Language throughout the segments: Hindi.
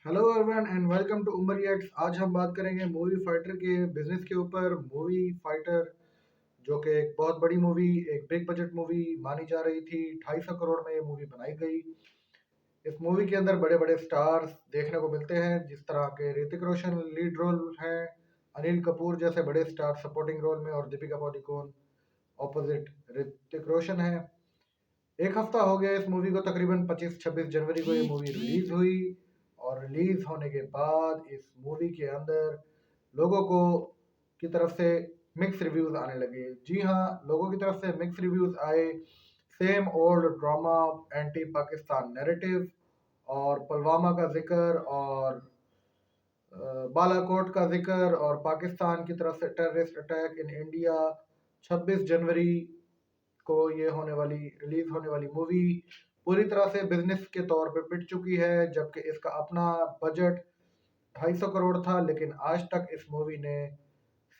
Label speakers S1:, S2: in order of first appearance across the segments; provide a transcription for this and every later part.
S1: Hello everyone and welcome to Umar reacts. आज हम बात करेंगे मूवी फाइटर के बिजनेस के ऊपर। मूवी फाइटर जो कि एक बहुत बड़ी मूवी, एक बिग बजट मूवी मानी जा रही थी। 250 करोड़ में ये मूवी बनाई गई। इस मूवी के अंदर बड़े बड़े स्टार्स देखने को मिलते हैं, जिस तरह के ऋतिक रोशन लीड रोल है, अनिल कपूर जैसे बड़े स्टार सपोर्टिंग रोल में, और दीपिका पादुकोण ऑपोजिट ऋतिक रोशन है। एक हफ्ता हो गया इस मूवी को, तकरीबन 25-26 जनवरी को ये मूवी रिलीज हुई। और रिलीज होने के बाद इस मूवी के अंदर लोगों को की तरफ से मिक्स रिव्यूज आने लगे। जी हाँ, लोगों की तरफ से मिक्स रिव्यूज आए। Same old drama, anti Pakistan narrative, और पुलवामा का जिक्र, और बालाकोट का जिक्र, और पाकिस्तान की तरफ से टेररिस्ट अटैक इन इंडिया। 26 जनवरी को ये होने वाली रिलीज होने वाली मूवी पूरी तरह से बिजनेस के तौर पे पिट चुकी है, जबकि इसका अपना बजट 250 करोड़ था, लेकिन आज तक इस मूवी ने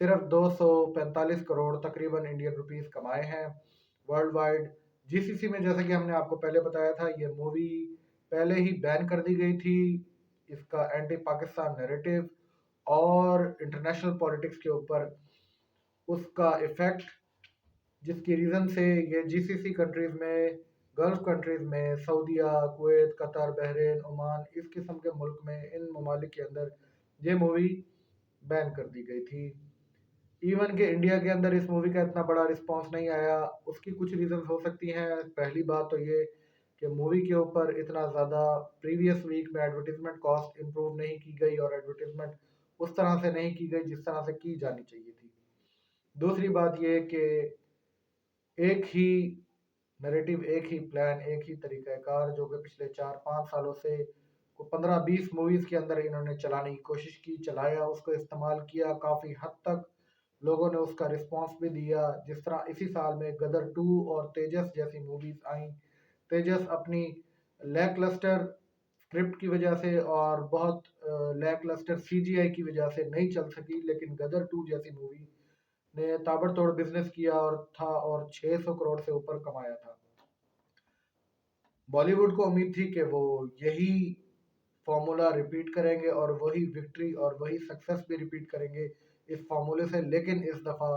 S1: सिर्फ 245 करोड़ तकरीबन इंडियन रुपीस कमाए हैं वर्ल्ड वाइड। जीसीसी में, जैसे कि हमने आपको पहले बताया था, ये मूवी पहले ही बैन कर दी गई थी। इसका एंटी पाकिस्तान नैरेटिव और इंटरनेशनल पॉलिटिक्स के ऊपर उसका इफेक्ट, जिसकी रीज़न से ये जीसीसी कंट्रीज़ में, गल्फ़ कंट्रीज़ में, सऊदीया, कुवैत, कतर, बहरीन, ओमान, इस किस्म के मुल्क में, इन ममालिक के अंदर ये मूवी बैन कर दी गई थी। इवन के इंडिया के अंदर इस मूवी का इतना बड़ा रिस्पांस नहीं आया। उसकी कुछ रीज़न हो सकती हैं। पहली बात तो ये कि मूवी के ऊपर इतना ज़्यादा प्रीवियस वीक में एडवर्टीजमेंट कॉस्ट इम्प्रूव नहीं की गई, और एडवर्टीजमेंट उस तरह से नहीं की गई जिस तरह से की जानी चाहिए थी। दूसरी बात ये कि एक ही नैरेटिव, एक ही प्लान, एक ही तरीक़ाकार जो कि पिछले 4-5 सालों से को 15-20 मूवीज़ के अंदर इन्होंने चलाने की कोशिश की, चलाया, उसको इस्तेमाल किया। काफ़ी हद तक लोगों ने उसका रिस्पॉन्स भी दिया। जिस तरह इसी साल में गदर 2 और तेजस जैसी मूवीज़ आई। तेजस अपनी लैकलस्टर स्क्रिप्ट की वजह से और बहुत लैकलस्टर सीजीआई की वजह से नहीं चल सकी, लेकिन गदर 2 जैसी मूवी ने ताबड़तोड़ बिजनेस किया और 600 करोड़ से ऊपर कमाया था। बॉलीवुड को उम्मीद थी कि वो यही फॉर्मूला रिपीट करेंगे और वही विक्ट्री और वही सक्सेस भी रिपीट करेंगे इस फॉर्मूले से, लेकिन इस दफ़ा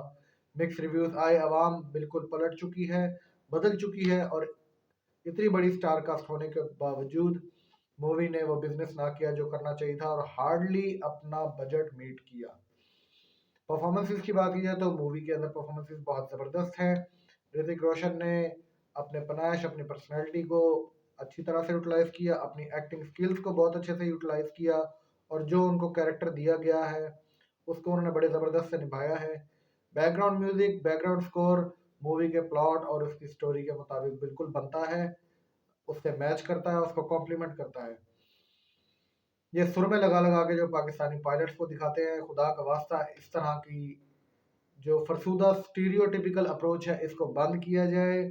S1: मिक्स रिव्यूज आए। आवाम बिल्कुल पलट चुकी है, बदल चुकी है, और इतनी बड़ी स्टार कास्ट होने के बावजूद मूवी ने वो बिजनेस ना किया जो करना चाहिए था, और हार्डली अपना बजट मीट किया। परफॉर्मेंसेस की बात की जाए तो मूवी के अंदर परफॉर्मेंसेस बहुत ज़बरदस्त हैं। ऋतिक रोशन ने अपने पनाश, अपनी पर्सनैलिटी को अच्छी तरह से यूटिलाइज़ किया, अपनी एक्टिंग स्किल्स को बहुत अच्छे से यूटिलाइज़ किया, और जो उनको कैरेक्टर दिया गया है उसको उन्होंने बड़े ज़बरदस्त से निभाया है। Background music, background score movie के प्लॉट और उसकी स्टोरी के मुताबिक बिल्कुल बनता है, उससे मैच करता है, उसको कॉम्प्लीमेंट करता है। ये सुर में लगा लगा के जो पाकिस्तानी पायलट्स को दिखाते हैं, खुदा का वास्ता इस तरह की जो फरसूदा स्टीरियोटिपिकल अप्रोच है इसको बंद किया जाए।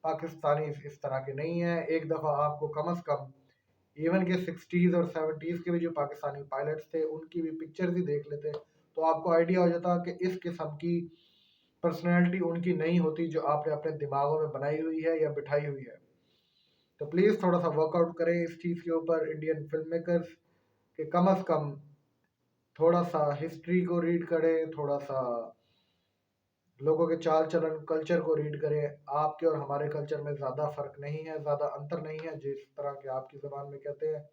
S1: पाकिस्तानी इस तरह के नहीं है। एक दफ़ा आपको कम अज़ कम इवन के 60s और 70s के भी जो पाकिस्तानी पायलट्स थे उनकी भी पिक्चर्स ही देख लेते, तो आपको आइडिया हो जाता कि इस किस्म की पर्सनैलिटी उनकी नहीं होती जो आपने अपने दिमागों में बनाई हुई है या बिठाई हुई है। तो प्लीज़ थोड़ा सा वर्कआउट करें इस चीज़ के ऊपर, इंडियन फिल्म मेकर्स के कम अज़ कम थोड़ा सा हिस्ट्री को रीड करें, थोड़ा सा लोगों के चाल चलन, कल्चर को रीड करें। आपके और हमारे कल्चर में ज़्यादा फ़र्क नहीं है, ज़्यादा अंतर नहीं है जिस तरह के आपकी ज़बान में कहते हैं।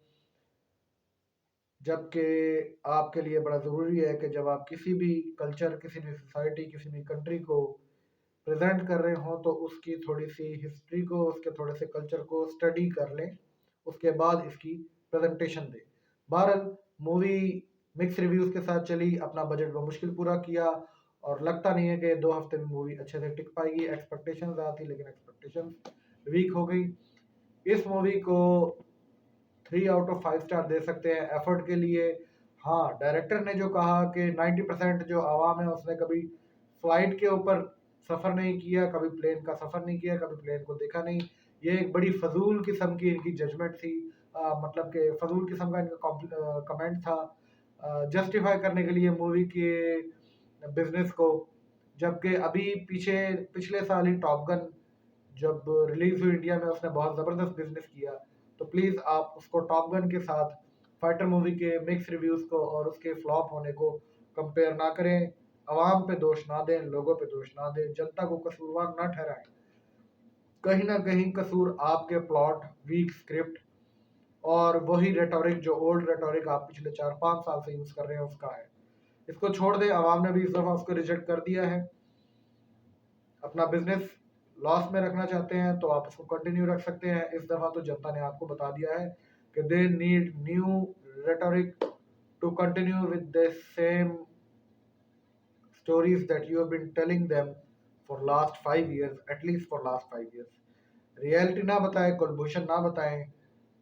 S1: जबकि आपके लिए बड़ा ज़रूरी है कि जब आप किसी भी कल्चर, किसी भी सोसाइटी, किसी भी कंट्री को प्रेजेंट कर रहे हों तो उसकी थोड़ी सी हिस्ट्री को, उसके थोड़े से कल्चर को स्टडी कर लें, उसके बाद इसकी प्रेजेंटेशन दें। बहरहाल मूवी मिक्स रिव्यूज़ के साथ चली, अपना बजट बमुश्किल पूरा किया, और लगता नहीं है कि 2 हफ्ते में मूवी अच्छे से टिक पाएगी। एक्सपेक्टेशन ज़्यादा थी लेकिन एक्सपेक्टेशन वीक हो गई। इस मूवी को 3 आउट ऑफ 5 स्टार दे सकते हैं एफर्ट के लिए। हाँ, डायरेक्टर ने जो कहा कि 90% जो आवाम है उसने कभी फ्लाइट के ऊपर सफ़र नहीं किया, कभी प्लेन का सफ़र नहीं किया, कभी प्लेन को देखा नहीं, ये एक बड़ी फजूल किस्म की इनकी जजमेंट थी। मतलब कि फजूल किस्म का इनका कमेंट था, जस्टिफाई करने के लिए मूवी के बिजनेस को। जबकि अभी पीछे पिछले साल ही टॉप गन जब रिलीज हुई इंडिया में, उसने बहुत ज़बरदस्त बिजनेस किया। तो प्लीज़ आप उसको टॉप गन के साथ फाइटर मूवी के मिक्स रिव्यूज़ को और उसके फ्लॉप होने को कंपेयर ना करें। आवाम पे दोष ना दें, लोगों पे दोष ना दें, जनता को कसूरवार ना ठहराएं। कहीं ना कहीं कसूर आपके प्लॉट, वीक स्क्रिप्ट और वही रेटोरिक, जो ओल्ड रेटोरिक आप पिछले 4-5 साल से यूज कर रहे हैं, उसका है। इसको छोड़ दें, आवाम ने भी इस दफा उसको रिजेक्ट कर दिया है। अपना बिजनेस लॉस में रखना चाहते हैं तो आप उसको कंटिन्यू रख सकते हैं। इस दफा तो जनता ने आपको बता दिया है कि they need new rhetoric to continue with the same stories that you have been telling them for last 5 years, at least for last 5 years. Reality ना बताएं, कुलभूषण ना बताएं,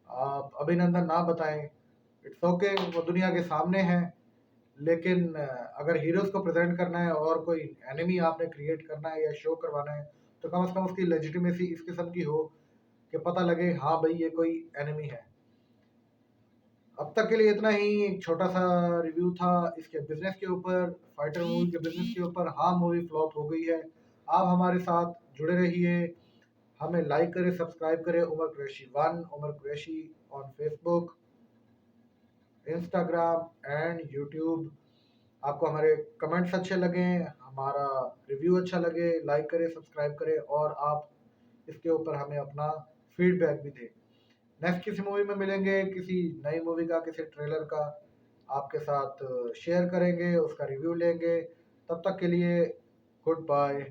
S1: आप अभिनंदन ना बताएं, इट्स ओके, वो दुनिया के सामने है। लेकिन अगर हीरोज को प्रेजेंट करना है और कोई एनिमी आपने क्रिएट करना है या शो करवाना है, तो कम से कम उसकी लेजिटिमेसी इस किस्म की हो कि पता लगे हाँ भाई ये कोई एनिमी है। अब तक के लिए इतना ही, एक छोटा सा रिव्यू था इसके बिजनेस के ऊपर, फाइटर मूवी के बिजनेस के ऊपर। हाँ, मूवी फ्लॉप हो गई है। आप हमारे साथ जुड़े रहिए, हमें लाइक करें, सब्सक्राइब करें। Umar Qureshi 1, Umar Qureshi on Facebook, Instagram and YouTube. आपको हमारे कमेंट्स अच्छे लगे, हमारा रिव्यू अच्छा लगे, लाइक करें, सब्सक्राइब करें और आप इसके ऊपर हमें अपना फीडबैक भी दें। नेक्स्ट किसी मूवी में मिलेंगे, किसी नई मूवी का, किसी ट्रेलर का आपके साथ शेयर करेंगे, उसका रिव्यू लेंगे। तब तक के लिए गुड बाय।